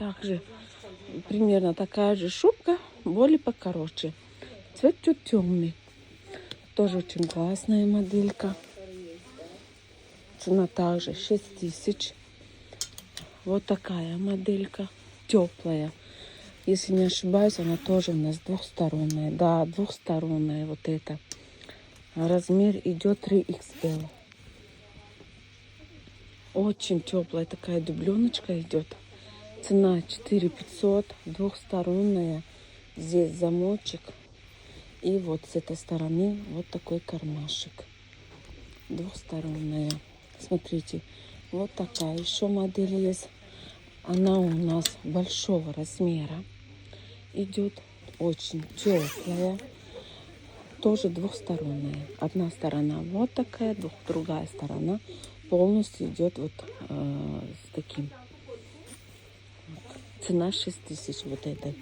Также примерно такая же шубка, более покороче. Цвет чуть темный. Тоже очень классная моделька. Цена также 6000. Вот такая моделька. Теплая. Если не ошибаюсь, она тоже у нас двухсторонняя. Да, двухсторонняя вот эта. Размер идет 3XL. Очень теплая такая дубленочка идет. Цена 4500. Двухсторонняя. Здесь замочек. И вот с этой стороны вот такой кармашек. Двухсторонняя. Смотрите, вот такая еще модель есть. Она у нас большого размера. Идет очень теплая. Тоже двухсторонняя. Одна сторона вот такая, другая сторона полностью идет вот с таким. Цена 6000 вот этой.